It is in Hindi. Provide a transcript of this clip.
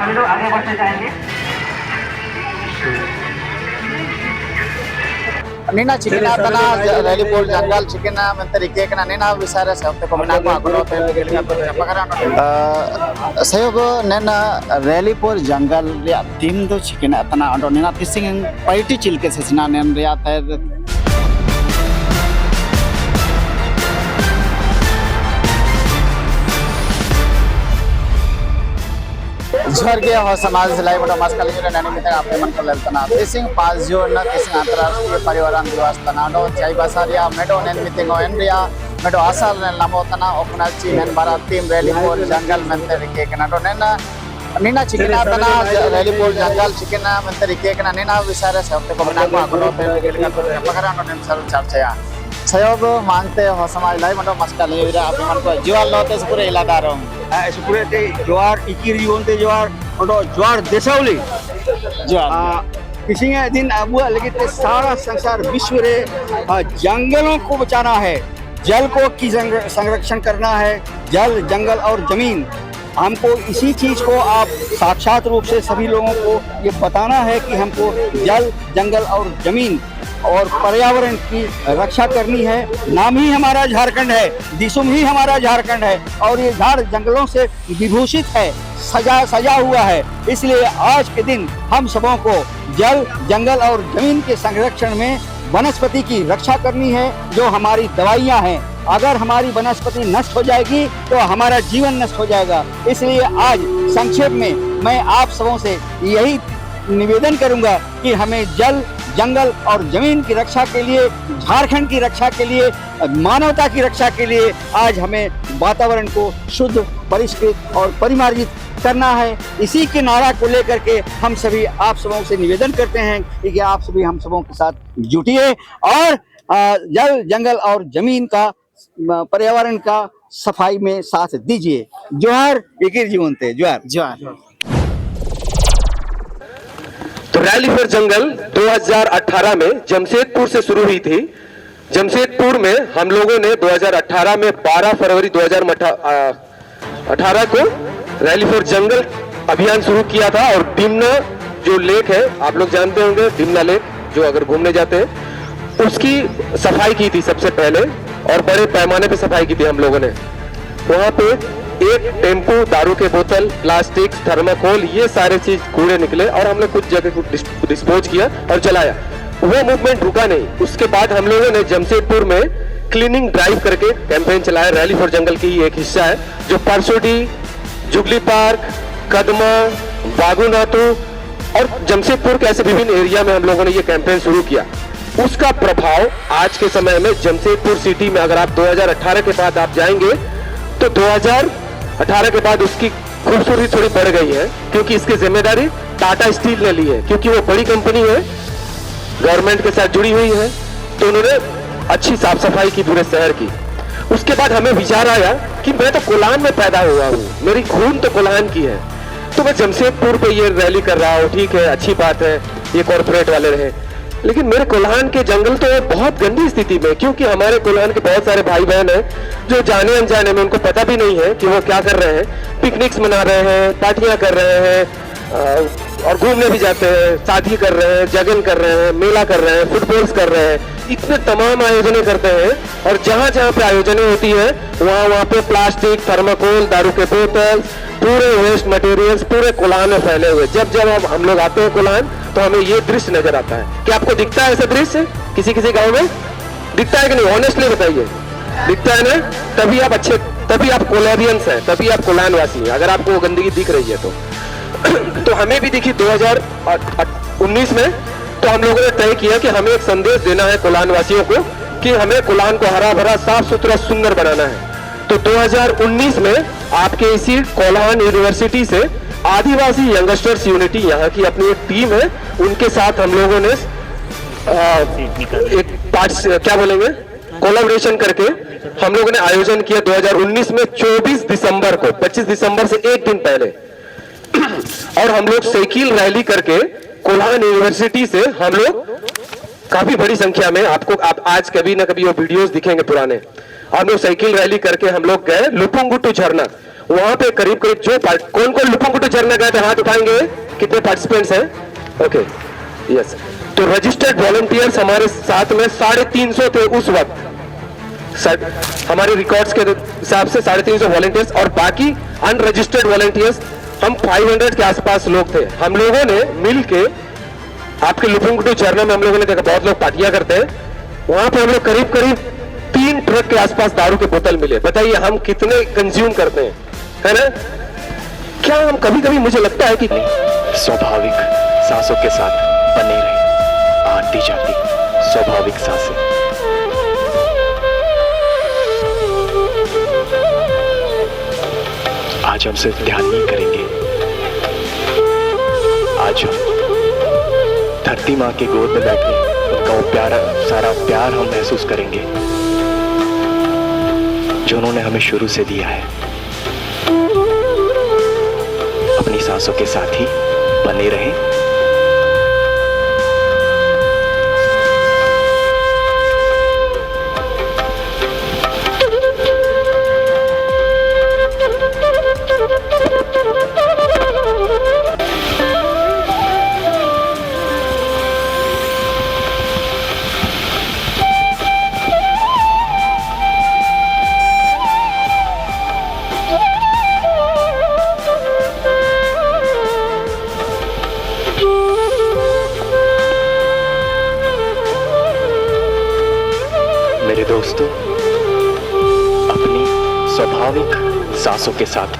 सभी लोग आगे बढ़ते जाएंगे। Nina cikina tana rally pol janggal cikina menteri kena nina wisara sabte pemenang aku no telinga pakaran saya go nena rally pol janggal ria tim do cikina tana ando nina tising party cilke sesina nen ria ther जोर के हो समाज सिलाई बड़ा मस्कल जो नैनी मित्र आपने मन कर लेता ना तिसिंग 5 जून ना तिसिंग अंतर्राष्ट्रीय परिवार दिवस तना डो चाय बसारिया मेडो नैन मीटिंग हो एंड्रिया मेडो आसाल नैन लामो तना ओपनर ची नैन भारत टीम रैली पोल जंगल मेंते रिके कना डो नैना नीना चिकना तना रैली पोल जंगल चिकना मेंते रिके कना नीना विचारे सबते को बना को आगरो तेलिंगा पकड़ा नो नैन सर चर्चा सहयोग मांगते हो समाज लाई मडो मस्कल ये आपने मन को जीवाल लोते पूरे इलाका रो सुपुरे ते जोहार इकिर जीवनते जोहार और जोहार देशावली जोहार किसी दिन अब लेकिन ते सारा संसार विश्व रे जंगलों को बचाना है, जल को की संरक्षण करना है, जल जंगल और जमीन। हमको इसी चीज को आप साक्षात रूप से सभी लोगों को ये बताना है कि हमको जल जंगल और जमीन और पर्यावरण की रक्षा करनी है। नाम ही हमारा झारखंड है, दिसुम ही हमारा झारखंड है और ये झाड़ जंगलों से विभूषित है, सजा हुआ है। इसलिए आज के दिन हम सबों को जल जंगल और जमीन के संरक्षण में वनस्पति की रक्षा करनी है, जो हमारी दवाइयाँ हैं। अगर हमारी वनस्पति नष्ट हो जाएगी तो हमारा जीवन नष्ट हो जाएगा। इसलिए आज संक्षेप में मैं आप सबों से यही निवेदन करूंगा कि हमें जल जंगल और जमीन की रक्षा के लिए, झारखंड की रक्षा के लिए, मानवता की रक्षा के लिए आज हमें वातावरण को शुद्ध, परिष्कृत और परिमार्जित करना है। इसी के नारा को लेकर के हम सभी आप सबों से निवेदन करते हैं कि आप सभी हम सबों के साथ जुटिए और जल जंगल और जमीन का, पर्यावरण का सफाई में साथ दीजिए। जोहार इकिर जीवनते जोहार जोहार। तो रैली फॉर जंगल 2018 में जमशेदपुर से शुरू हुई थी। जमशेदपुर में हम लोगों ने 2018 में 12 फरवरी 2018 को रैली फॉर जंगल अभियान शुरू किया था और डिमना जो लेक है, आप लोग जानते होंगे, डिमना लेक जो अगर घूमने जाते हैं उसकी सफाई की थी सबसे पहले और बड़े पैमाने पे सफाई की थी हम लोगों ने। वहां पे एक टेम्पो दारू के बोतल, प्लास्टिक, थर्माकोल, ये सारे चीज कूड़े निकले और हमने कुछ जगह को डिस्पोज किया और जलाया। वो मूवमेंट रुका नहीं। उसके बाद हम लोगों ने जमशेदपुर में क्लीनिंग ड्राइव करके कैंपेन चलाया। रैली फॉर जंगल की ही एक हिस्सा है, जो परसोडी, जुबली पार्क, कदमा, बागुनाथू और जमशेदपुर के ऐसे विभिन्न एरिया में हम लोगों ने ये कैंपेन शुरू किया। उसका प्रभाव आज के समय में जमशेदपुर सिटी में, अगर आप 2018 के बाद आप जाएंगे तो 2018 के बाद उसकी खूबसूरती थोड़ी बढ़ गई है, क्योंकि इसकी जिम्मेदारी टाटा स्टील ने ली है, क्योंकि वो बड़ी कंपनी है, गवर्नमेंट के साथ जुड़ी हुई है, तो उन्होंने अच्छी साफ सफाई की पूरे शहर की। उसके बाद हमें विचार आया कि मैं तो कोल्हान में पैदा हुआ हूँ, मेरी खून तो कोल्हान की है, तो मैं जमशेदपुर पे ये रैली कर रहा हूँ। ठीक है, अच्छी बात है, ये कॉर्पोरेट वाले रहे, लेकिन मेरे कोल्हान के जंगल तो बहुत गंदी स्थिति में, क्योंकि हमारे कोल्हान के बहुत सारे भाई बहन हैं जो जाने अनजाने में, उनको पता भी नहीं है कि वो क्या कर रहे हैं। पिकनिक्स मना रहे हैं, पार्टियां कर रहे हैं और घूमने भी जाते हैं, शादी कर रहे हैं, जगन कर रहे हैं, मेला कर रहे हैं, फुटबॉल्स कर रहे हैं, इतने तमाम आयोजनें करते हैं। और जहाँ जहाँ पे आयोजनें होती है वहाँ पे प्लास्टिक, थर्माकोल, दारू के बोतल, पूरे वेस्ट मटेरियल्स पूरे कोल्हान में फैले हुए। जब जब हम लोग आते हैं कोल्हान तो हमें ये दृश्य नजर आता है। क्या आपको दिखता है ऐसा दृश्य किसी किसी गांव में? दिखता है कि नहीं? ऑनेस्टली बताइए, दिखता है ना? तभी आप अच्छे, तभी आप कोल्हानियंस हैं, तभी आप कोल्हान वासी हैं, अगर आपको गंदगी दिख रही है तो। तो हमें भी दिखी 2019 में, तो हम लोगों ने तय किया कि हमें एक संदेश देना है कोल्हान वासियों को कि हमें कोल्हान को हरा भरा, साफ सुथरा, सुंदर बनाना है। तो 2019 में आपके इसी कोल्हान यूनिवर्सिटी से आदिवासी यंगस्टर्स यूनिटी, यहाँ की अपनी एक टीम है, उनके साथ हम लोगों ने एक क्या बोलेंगे, कोलैबोरेशन करके हम लोगों ने आयोजन किया 2019 में 24 दिसंबर को, 25 दिसंबर से एक दिन पहले। और हम लोग साइकिल रैली करके कोल्हान यूनिवर्सिटी से हम लोग काफी बड़ी संख्या में, आप आज कभी ना कभी वो वीडियोस दिखेंगे पुराने, हम लोग साइकिल रैली करके हम लोग गए लुपुंगुटू झरना। वहां पे करीब करीब जो कौन कौन लुपुंगकुटु झरना गए थे हाथ उठाएंगे, कितने पार्टिसिपेंट्स हैं? Okay, yes. तो रजिस्टर्ड वॉलंटियर्स हमारे साथ में 350 थे उस वक्त, हमारे रिकॉर्ड्स के हिसाब से 350 वॉलंटियर्स, और बाकी अनरजिस्टर्ड वॉलंटियर्स हम 500 के आसपास लोग थे। हम लोगों ने मिल के आपके लुपुंगकुटु झरना में हम लोगों ने देखा बहुत लोग पार्टियां करते हैं, वहां पे हम लोग करीब करीब 3 ट्रक के आसपास दारू के बोतल मिले। बताइए हम कितने कंज्यूम करते हैं, है ना? क्या हम कभी कभी, मुझे लगता है कि स्वाभाविक सांसों के साथ बने रहे, आती जाती स्वाभाविक सांसें। आज हम सिर्फ ध्यान नहीं करेंगे, आज हम धरती माँ के गोद में बैठे उनका वो प्यारा सारा प्यार हम महसूस करेंगे जो उन्होंने हमें शुरू से दिया है। अपनी सांसों के साथ ही बने रहें। मेरे दोस्तों, अपनी स्वाभाविक सांसों के साथ